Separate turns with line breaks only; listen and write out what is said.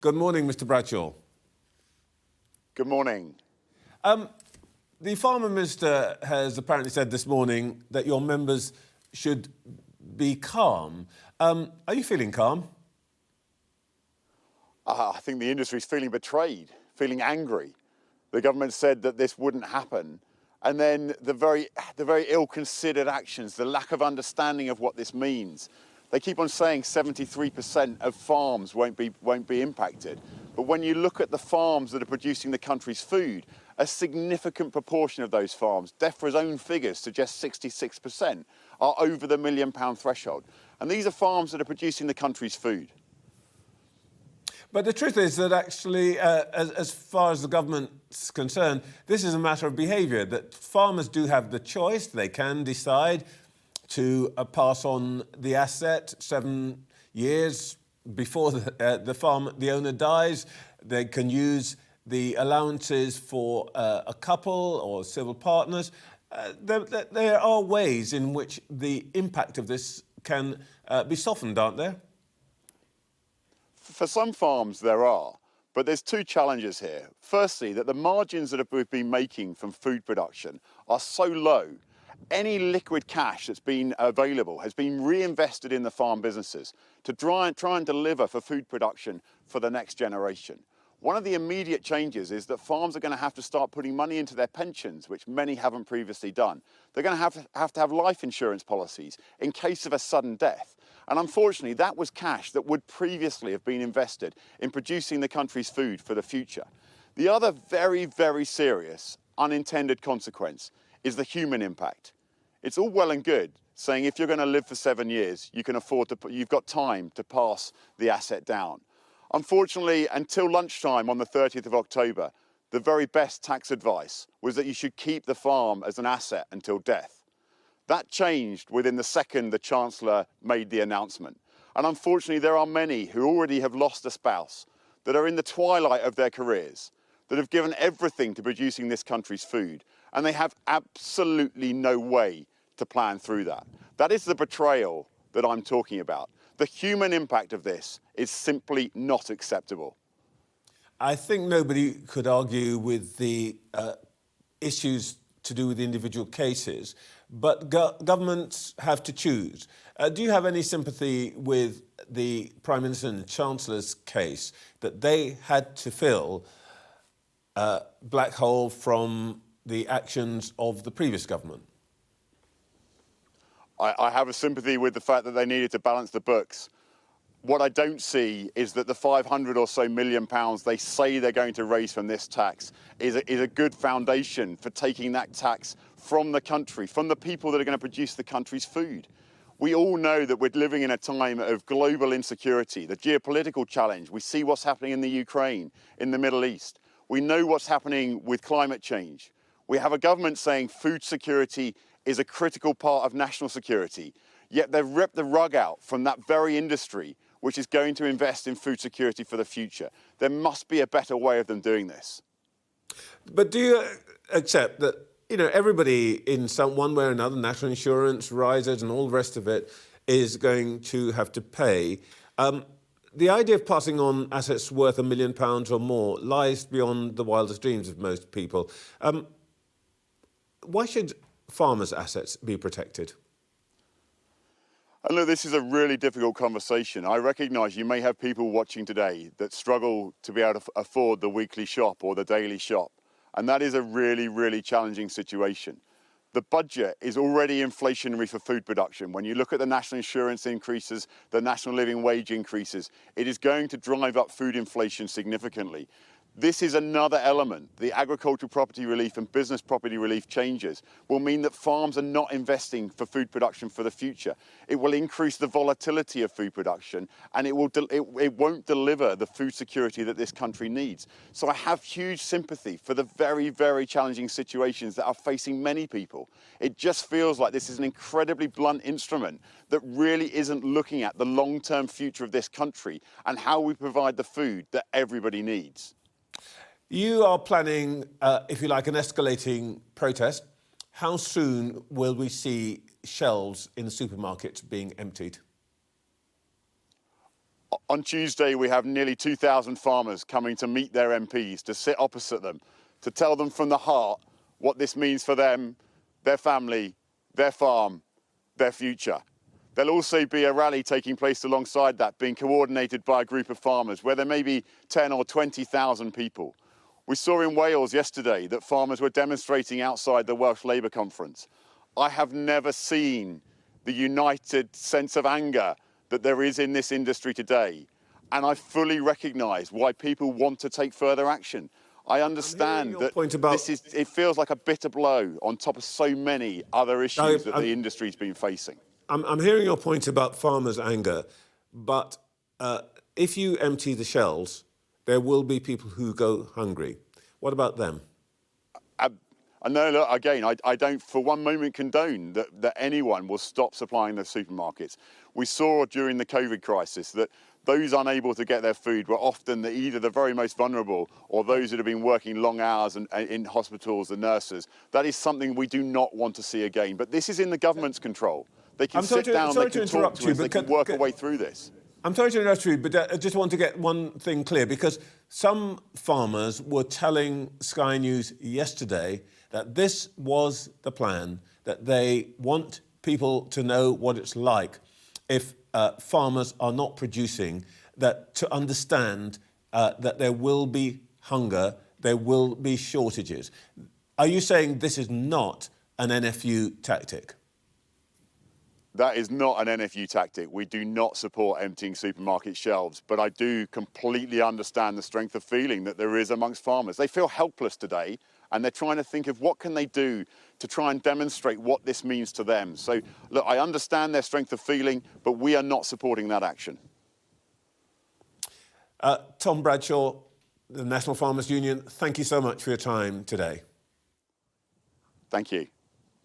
Good morning, Mr. Bradshaw.
Good morning.
The Farmer Minister has apparently said this morning that your members should be calm. Are you feeling calm?
I think the industry is feeling betrayed, feeling angry. The government said that this wouldn't happen. And then the very ill-considered actions, the lack of understanding of what this means. They keep on saying 73% of farms won't be impacted. But when you look at the farms that are producing the country's food, a significant proportion of those farms, DEFRA's own figures suggest 66%, are over the £1 million threshold. And these are farms that are producing the country's food.
But the truth is that actually, as far as the government's concerned, this is a matter of behaviour, that farmers do have the choice. They can decide to pass on the asset 7 years before the owner dies. They can use the allowances for a couple or civil partners. There are ways in which the impact of this can be softened, aren't there?
For some farms there are, but there's two challenges here. Firstly, that the margins that we've been making from food production are so low. Any liquid cash that's been available has been reinvested in the farm businesses to try and deliver for food production for the next generation. One of the immediate changes is that farms are going to have to start putting money into their pensions, which many haven't previously done. They're going to have life insurance policies in case of a sudden death. And unfortunately, that was cash that would previously have been invested in producing the country's food for the future. The other very, very serious unintended consequence is the human impact. It's all well and good saying if you're going to live for 7 years, you've got time to pass the asset down. Unfortunately, until lunchtime on the 30th of October, the very best tax advice was that you should keep the farm as an asset until death. That changed within the second the Chancellor made the announcement. And unfortunately, there are many who already have lost a spouse, that are in the twilight of their careers, that have given everything to producing this country's food, and they have absolutely no way to plan through that. That is the betrayal that I'm talking about. The human impact of this is simply not acceptable.
I think nobody could argue with the issues to do with individual cases, but governments have to choose. Do you have any sympathy with the Prime Minister and Chancellor's case that they had to fill a black hole from the actions of the previous government?
I have a sympathy with the fact that they needed to balance the books. What I don't see is that the 500 or so million pounds they say they're going to raise from this tax is a good foundation for taking that tax from the country, from the people that are going to produce the country's food. We all know that we're living in a time of global insecurity, the geopolitical challenge. We see what's happening in the Ukraine, in the Middle East. We know what's happening with climate change. We have a government saying food security is a critical part of national security, yet they've ripped the rug out from that very industry which is going to invest in food security for the future. There must be a better way of them doing this.
But do you accept that, everybody in one way or another, national insurance, risers and all the rest of it, is going to have to pay? The idea of passing on assets worth £1 million or more lies beyond the wildest dreams of most people. Why should farmers' assets be protected?
And look, this is a really difficult conversation. I recognise you may have people watching today that struggle to be able to afford the weekly shop or the daily shop. And that is a really, really challenging situation. The budget is already inflationary for food production. When you look at the national insurance increases, the national living wage increases, it is going to drive up food inflation significantly. This is another element. The agricultural property relief and business property relief changes will mean that farms are not investing for food production for the future. It will increase the volatility of food production, and it won't deliver the food security that this country needs. So I have huge sympathy for the very, very challenging situations that are facing many people. It just feels like this is an incredibly blunt instrument that really isn't looking at the long-term future of this country and how we provide the food that everybody needs.
You are planning, if you like, an escalating protest. How soon will we see shelves in the supermarkets being emptied?
On Tuesday, we have nearly 2,000 farmers coming to meet their MPs, to sit opposite them, to tell them from the heart what this means for them, their family, their farm, their future. There'll also be a rally taking place alongside that, being coordinated by a group of farmers, where there may be 10 or 20,000 people. We saw in Wales yesterday that farmers were demonstrating outside the Welsh Labour Conference. I have never seen the united sense of anger that there is in this industry today. And I fully recognise why people want to take further action. I understand that it feels like a bitter blow on top of so many other issues that the industry's been facing.
I'm hearing your point about farmers' anger, but if you empty the shelves, there will be people who go hungry. What about them?
No, look, again, I don't for one moment condone that anyone will stop supplying the supermarkets. We saw during the COVID crisis that those unable to get their food were often either the very most vulnerable or those that have been working long hours and in hospitals, the nurses. That is something we do not want to see again. But this is in the government's control. They can sit down, they can talk to us, they can work a way through this.
I'm sorry to interrupt you, but I just want to get one thing clear, because some farmers were telling Sky News yesterday that this was the plan, that they want people to know what it's like if farmers are not producing, that to understand that there will be hunger, there will be shortages. Are you saying this is not an NFU tactic?
That is not an NFU tactic. We do not support emptying supermarket shelves, but I do completely understand the strength of feeling that there is amongst farmers. They feel helpless today, and they're trying to think of what can they do to try and demonstrate what this means to them. So, look, I understand their strength of feeling, but we are not supporting that action.
Tom Bradshaw, the National Farmers Union, thank you so much for your time today.
Thank you.